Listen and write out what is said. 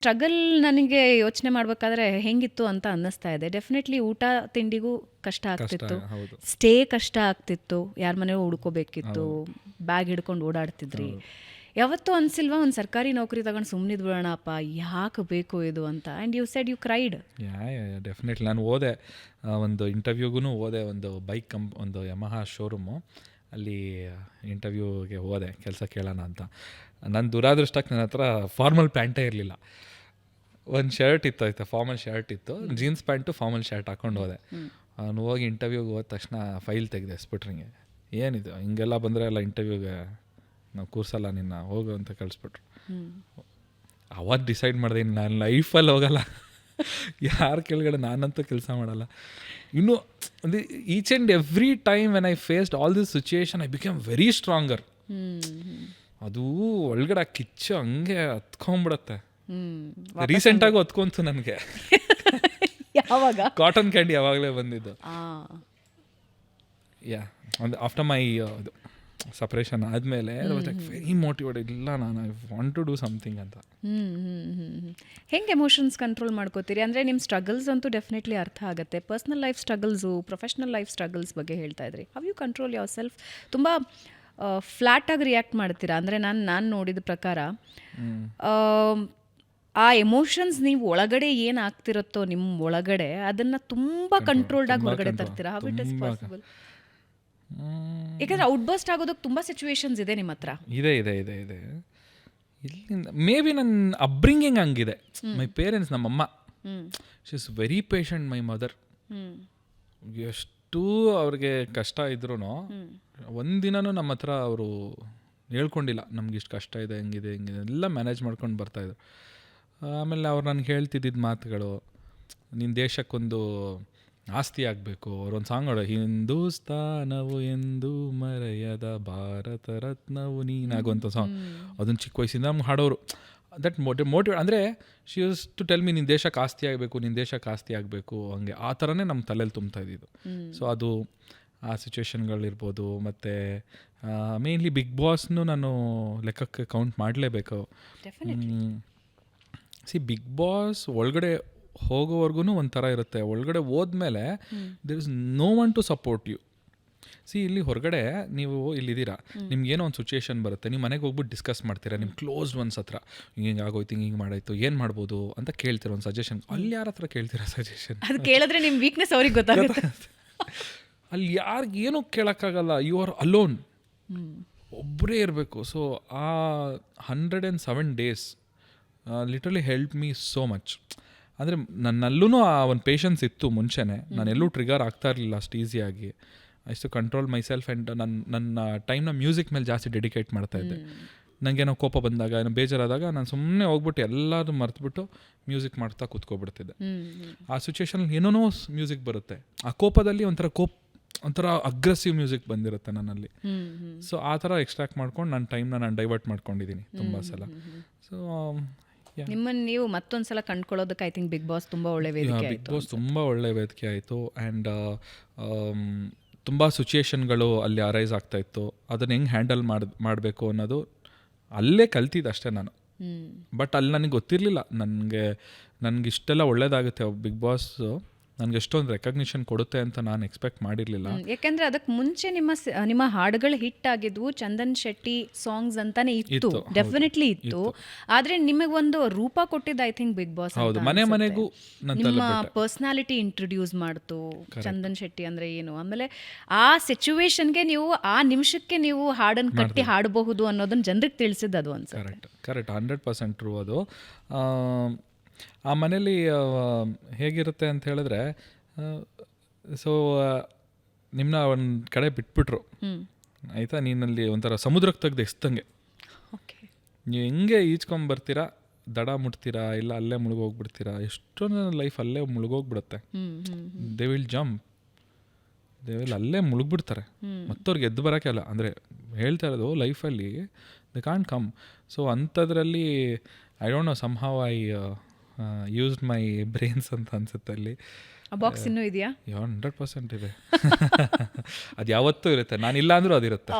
Struggle ನನಗೆ ಯೋಚನೆ ಮಾಡಬೇಕಾದ್ರೆ ಹೆಂಗಿತ್ತು ಅಂತ ಅನ್ನಿಸ್ತಾ ಇದೆ. ಡೆಫಿನೆಟ್ಲಿ ಊಟ ತಿಂಡಿಗೂ ಕಷ್ಟ ಆಗ್ತಿತ್ತು, ಹೌದು. ಸ್ಟೇ ಕಷ್ಟ ಆಗ್ತಿತ್ತು, ಯಾರ ಮನೆಯೋ ಹುಡ್ಕೋಬೇಕಿತ್ತು, ಬ್ಯಾಗ್ ಹಿಡ್ಕೊಂಡು ಓಡಾಡ್ತಿದ್ರಿ. ಯಾವತ್ತೂ ಅನ್ಸಿಲ್ವಾ ಒಂದು ಸರ್ಕಾರಿ ನೌಕರಿ ತಗೊಂಡು ಸುಮ್ಮನಿದ್ ಬಿಡೋಣಪ್ಪ, ಯಾಕೆ ಬೇಕು ಇದು ಅಂತ? And you said you cried. Definitely. ನಾನು ಹೋದೆ ಒಂದು ಇಂಟರ್ವ್ಯೂಗೂ ಹೋದೆ, ಒಂದು ಬೈಕ್ ಒಂದು ಯಮಹಾ ಶೋರೂಮು, ಅಲ್ಲಿ ಇಂಟರ್ವ್ಯೂಗೆ ಹೋದೆ ಕೆಲಸ ಕೇಳೋಣ ಅಂತ. ನನ್ನ ದುರಾದೃಷ್ಟಕ್ಕೆ ನನ್ನ ಹತ್ರ ಫಾರ್ಮಲ್ ಪ್ಯಾಂಟೇ ಇರಲಿಲ್ಲ. ಒಂದು ಶರ್ಟ್ ಇತ್ತು, ಫಾರ್ಮಲ್ ಶರ್ಟ್ ಇತ್ತು, ಜೀನ್ಸ್ ಪ್ಯಾಂಟು ಫಾರ್ಮಲ್ ಶರ್ಟ್ ಹಾಕೊಂಡು ಹೋದೆ. ನಾನು ಹೋಗಿ ಇಂಟರ್ವ್ಯೂಗೆ ಹೋದ ತಕ್ಷಣ ಫೈಲ್ ತೆಗೆದೆ ಸ್ಪುಟ್ರಿಂಗೆ. ಏನಿದು ಹಿಂಗೆಲ್ಲ ಬಂದರೆ ಎಲ್ಲ ಇಂಟರ್ವ್ಯೂಗೆ ನಾವು ಕೂರ್ಸಲ್ಲ ನಿನ್ನ, ಹೋಗು ಅಂತ ಕಳಿಸ್ಬಿಟ್ರು. ಅವತ್ತು ಡಿಸೈಡ್ ಮಾಡಿದೆ, ನಾನು ಲೈಫಲ್ಲಿ ಹೋಗಲ್ಲ, ಯಾರ ಕೆಳಗಡೆ ನಾನಂತೂ ಕೆಲಸ ಮಾಡಲ್ಲ. ಇನ್ನು each and every time when I faced all this situation I become very stronger. ಅದು ಒಳಗಡೆ ಕಿಚ್ಚು ಹಂಗೆ ಹತ್ಕೊಂಡ್ಬಿಡತ್ತೆ. ರೀಸೆಂಟಾಗಿ ಹೊತ್ಕೊಂತು ನನಗೆ. ಯಾವಾಗ? ಕಾಟನ್ ಕ್ಯಾಂಡಿ ಯಾವಾಗಲೇ ಬಂದಿದ್ದು. ಒಂದು ಆಫ್ಟರ್ ಮೈ ಸಪ್ರೇಷನ್ ಆದಮೇಲೆ ವೆರಿ ಮೋಟಿವೇಟೆಡ್, ಇಲ್ಲ ನಾನು I want to do something ಅಂತ. ಹೆಂಗೆ ಎಮೋಷನ್ಸ್ ಕಂಟ್ರೋಲ್ ಮಾಡ್ಕೋತೀರಿ? ಅಂದರೆ ನಿಮ್ಮ ಸ್ಟ್ರಗಲ್ಸ್ ಅಂತೂ ಡೆಫಿನೆಟ್ಲಿ ಅರ್ಥ ಆಗುತ್ತೆ. Personal life struggles, professional life struggles ಬಗ್ಗೆ ಹೇಳ್ತಾ ಇದ್ರಿ. How you control your self? ತುಂಬ ಫ್ಲ್ಯಾಟಾಗಿ ರಿಯಾಕ್ಟ್ ಮಾಡ್ತೀರಾ? ಅಂದರೆ ನಾನು ನೋಡಿದ ಪ್ರಕಾರ ಆ ಎಮೋಷನ್ಸ್ ನೀವು ಒಳಗಡೆ ಏನು ಆಗ್ತಿರುತ್ತೋ ನಿಮ್ಮ ಒಳಗಡೆ, ಅದನ್ನು ತುಂಬ ಕಂಟ್ರೋಲ್ಡ್ ಆಗಿ ಹೊರಗಡೆ ತರ್ತೀರಾ. How it is possible? ಯಾಕಂದರೆ ಔಟ್ಬರ್ಸ್ಟ್ ಆಗೋದಕ್ಕೆ ತುಂಬ ಸಿಚುವೇಶನ್ಸ್ ಇದೆ ನಿಮ್ಮ ಹತ್ರ. ಇದೆ ಇಲ್ಲಿಂದ ಮೇ ಬಿ ನನ್ನ ಅಪ್ಬ್ರಿಂಗಿಂಗ್ ಹಂಗಿದೆ. ಮೈ ಪೇರೆಂಟ್ಸ್, ನಮ್ಮಮ್ಮ she is very patient. My mother ಎಷ್ಟು ಅವ್ರಿಗೆ ಕಷ್ಟ ಇದ್ರೂ ಒಂದಿನೂ ನಮ್ಮ ಹತ್ರ ಅವರು ಹೇಳ್ಕೊಂಡಿಲ್ಲ ನಮ್ಗೆ ಇಷ್ಟು ಕಷ್ಟ ಇದೆ, ಹೆಂಗಿದೆ ಎಲ್ಲ ಮ್ಯಾನೇಜ್ ಮಾಡ್ಕೊಂಡು ಬರ್ತಾಯಿದ್ರು. ಆಮೇಲೆ ಅವ್ರು ನನಗೆ ಹೇಳ್ತಿದ್ದಿದ್ದು ಮಾತುಗಳು, ನಿನ್ನ ದೇಶಕ್ಕೊಂದು ಆಸ್ತಿ ಆಗಬೇಕು. ಅವ್ರೊಂದು ಸಾಂಗ್ ನೋಡೋ, ಹಿಂದೂಸ್ತಾನವು ಎಂದು ಮರೆಯದ ಭಾರತ ರತ್ನವು ನೀನಾಗುವಂಥ ಸಾಂಗ್, ಅದನ್ನು ಚಿಕ್ಕ ವಯಸ್ಸಿಂದ ನಮ್ಗೆ ಹಾಡೋರು. ದಟ್ ಮೋಟಿವೇಟ್ ಅಂದರೆ she use to tell me, ನಿನ್ನ ದೇಶಕ್ಕೆ ಆಸ್ತಿ ಆಗಬೇಕು, ನಿನ್ನ ದೇಶಕ್ಕೆ ಆಸ್ತಿ ಆಗಬೇಕು, ಹಂಗೆ ಆ ಥರನೇ ನಮ್ಮ ತಲೆಯಲ್ಲಿ ತುಂಬ್ತಾ ಇದ್ದಿದ್ದು. ಸೊ ಅದು ಆ ಸಿಚುವೇಶನ್ಗಳಿರ್ಬೋದು. ಮತ್ತು ಮೇನ್ಲಿ ಬಿಗ್ ಬಾಸ್ನು ನಾನು ಲೆಕ್ಕಕ್ಕೆ ಕೌಂಟ್ ಮಾಡಲೇಬೇಕು. ಬಿಗ್ ಬಾಸ್ ಒಳಗಡೆ ಹೋಗೋವರೆಗೂ ಒಂಥರ ಇರುತ್ತೆ, ಒಳಗಡೆ ಹೋದ್ಮೇಲೆ there is no one to support you. ಇಲ್ಲಿ ಹೊರಗಡೆ ನೀವು ಇಲ್ಲಿದ್ದೀರಾ, ನಿಮ್ಗೇನೋ ಒಂದು ಸಿಚುಯೇಷನ್ ಬರುತ್ತೆ, ನೀವು ಮನೆಗೆ ಹೋಗ್ಬಿಟ್ಟು ಡಿಸ್ಕಸ್ ಮಾಡ್ತೀರಾ ನಿಮ್ಮ ಕ್ಲೋಸ್ ಒನ್ಸ್ ಹತ್ರ, ಹಿಂಗೆ ಆಗೋಯ್ತು, ಹಿಂಗೆ ಮಾಡಾಯ್ತು, ಏನು ಮಾಡ್ಬೋದು ಅಂತ ಕೇಳ್ತೀರ ಒಂದು ಸಜೆಷನ್. ಅಲ್ಲಿ ಯಾರ ಹತ್ರ ಕೇಳ್ತೀರಾ ಸಜೆಷನ್? ಅದು ಕೇಳಿದ್ರೆ ನಿಮ್ಮ ವೀಕ್ನೆಸ್ ಅವ್ರಿಗೆ ಗೊತ್ತಾಗುತ್ತೆ. ಅಲ್ಲಿ ಯಾರಿಗೇನು ಕೇಳೋಕ್ಕಾಗಲ್ಲ, ಯು ಆರ್ ಅಲೋನ್, ಒಬ್ಬರೇ ಇರಬೇಕು. ಸೊ ಆ 107 days literally help me so much. ಅಂದರೆ ನನ್ನಲ್ಲೂ ಆ ಒಂದು ಪೇಷನ್ಸ್ ಇತ್ತು ಮುಂಚೆನೇ, ನಾನೆಲ್ಲೂ ಟ್ರಿಗರ್ ಆಗ್ತಾ ಇರಲಿಲ್ಲ ಅಷ್ಟು ಈಸಿಯಾಗಿ. ಅಷ್ಟು ಕಂಟ್ರೋಲ್ ಮೈ ಸೆಲ್ಫ್ ಆ್ಯಂಡ್ ನನ್ನ ಟೈಮ್ನ ಮ್ಯೂಸಿಕ್ ಮೇಲೆ ಜಾಸ್ತಿ ಡೆಡಿಕೇಟ್ ಮಾಡ್ತಾಯಿದ್ದೆ. ನನಗೇನೋ ಕೋಪ ಬಂದಾಗ, ಏನೋ ಬೇಜಾರಾದಾಗ ನಾನು ಸುಮ್ಮನೆ ಹೋಗ್ಬಿಟ್ಟು ಎಲ್ಲರೂ ಮರೆತುಬಿಟ್ಟು ಮ್ಯೂಸಿಕ್ ಮಾಡ್ತಾ ಕೂತ್ಕೊಬಿಡ್ತಿದ್ದೆ. ಆ ಸಿಚುವೇಶನಲ್ಲಿ ಏನೋ ಮ್ಯೂಸಿಕ್ ಬರುತ್ತೆ, ಆ ಕೋಪದಲ್ಲಿ ಒಂಥರ ಅಗ್ರೆಸಿವ್ ಮ್ಯೂಸಿಕ್ ಬಂದಿರುತ್ತೆ ನನ್ನಲ್ಲಿ. ಸೊ ಆ ಥರ ಎಕ್ಸ್ಟ್ರಾಕ್ಟ್ ಮಾಡ್ಕೊಂಡು ನನ್ನ ಟೈಮ್ನ ನಾನು ಡೈವರ್ಟ್ ಮಾಡ್ಕೊಂಡಿದ್ದೀನಿ ತುಂಬ ಸಲ. ಸೊ ನಿಮ್ಮನ್ನು ನೀವು ಮತ್ತೊಂದು ಸಲ ಕಂಡ್ಕೊಳ್ಳೋದಕ್ಕೆ ಐ ಥಿಂಕ್ ಬಿಗ್ ಬಾಸ್ ತುಂಬ ಒಳ್ಳೆ ವೇದಿಕೆ ಆಯಿತು. ಬಿಗ್ ಬಾಸ್ ತುಂಬ ಒಳ್ಳೆ ವೇದಿಕೆ ಆಯಿತು. ಆ್ಯಂಡ್ ತುಂಬ ಸಿಚುಯೇಷನ್ಗಳು ಅಲ್ಲಿ ಅರೈಸ್ ಆಗ್ತಾಯಿತ್ತು. ಅದನ್ನು ಹೆಂಗೆ ಹ್ಯಾಂಡಲ್ ಮಾಡಬೇಕು ಅನ್ನೋದು ಅಲ್ಲೇ ಕಲ್ತಿದ್ದು ಅಷ್ಟೇ ನಾನು. ಬಟ್ ಅಲ್ಲಿ ನನಗೆ ಗೊತ್ತಿರಲಿಲ್ಲ ನನಗೆ ಇಷ್ಟೆಲ್ಲ ಒಳ್ಳೇದಾಗುತ್ತೆ ಬಿಗ್ ಬಾಸ್, ನನಗೆ ಎಷ್ಟೊಂದು ರೆಕಗ್ನಿಷನ್ ಕೊಡುತ್ತೆ ಅಂತ ನಾನು ಎಕ್ಸ್ಪೆಕ್ಟ್ ಮಾಡಿರಲಿಲ್ಲ. ಯಾಕೆಂದರೆ ಅದಕ್ಕೆ ಮುಂಚೆ ನಿಮ್ಮ ಹಾಡುಗಳು ಹಿಟ್ ಆಗಿದ್ವು, ಚಂದನ್ ಶೆಟ್ಟಿ ಸಾಂಗ್ಸ್ ಅಂತಾನೆ ಇತ್ತು, ಡೆಫಿನೆಟ್ಲಿ ಇತ್ತು. ಆದರೆ ನಿಮಗೊಂದು ರೂಪ ಕೊಟ್ಟಿದ್ದು ಐ ಥಿಂಕ್ ಬಿಗ್ ಬಾಸ್. ಹೌದು, ಮನೆ ಮನೆಗೂ ನಿಮ್ಮ ಪರ್ಸ್ನಾಲಿಟಿ ಇಂಟ್ರೊಡ್ಯೂಸ್ ಮಾಡ್ತು ಚಂದನ್ ಶೆಟ್ಟಿ ಅಂದರೆ ಏನು. ಆಮೇಲೆ ಆ ಸಿಚುವೇಶನ್ಗೆ ನೀವು ಆ ನಿಮಿಷಕ್ಕೆ ನೀವು ಹಾಡನ್ನು ಕಟ್ಟಿ ಹಾಡಬಹುದು ಅನ್ನೋದನ್ನ ಜನರಿಗೆ ತಿಳಿಸಿದ್ದು ಅದು ಅನ್ಸುತ್ತೆ. Correct 100% true. ಅದು ಆ ಮನೇಲಿ ಹೇಗಿರುತ್ತೆ ಅಂತ ಹೇಳಿದ್ರೆ, ಸೊ ನಿಮ್ಮನ್ನ ಒಂದು ಕಡೆ ಬಿಟ್ಬಿಟ್ರು ಆಯಿತಾ, ನೀನಲ್ಲಿ ಒಂಥರ ಸಮುದ್ರಕ್ಕೆ ತೆಗ್ದು ಎಸ್ತಂಗೆ, ನೀವು ಹೆಂಗೆ ಈಜ್ಕೊಂಬರ್ತೀರಾ, ದಡ ಮುಟ್ತೀರಾ, ಇಲ್ಲ ಅಲ್ಲೇ ಮುಳುಗೋಗ್ಬಿಡ್ತೀರಾ. ಎಷ್ಟೊಂದು ಲೈಫ್ ಅಲ್ಲೇ ಮುಳುಗೋಗ್ಬಿಡುತ್ತೆ. ದೇ ವಿಲ್ ಅಲ್ಲೇ ಮುಳುಗ್ಬಿಡ್ತಾರೆ, ಮತ್ತವ್ರಿಗೆ ಎದ್ದು ಬರೋಕ್ಕೆ ಅಲ್ಲ. ಅಂದರೆ ಹೇಳ್ತಾ ಇರೋದು ಲೈಫಲ್ಲಿ ದೇ ಕಾಂಟ್ ಕಮ್. ಸೊ ಅಂಥದ್ರಲ್ಲಿ I don't know, somehow I used my brains ಅಂತ ಅನ್ಸುತ್ತೆ ಅಲ್ಲಿ. ಬಾಕ್ಸ್ ಇನ್ನೂ ಇದೆಯಾ? 100% ಇದೆ. ಅದು ಯಾವತ್ತೂ ಇರುತ್ತೆ, ನಾನಿಲ್ಲ ಅಂದರೂ ಅದಿರುತ್ತೆ.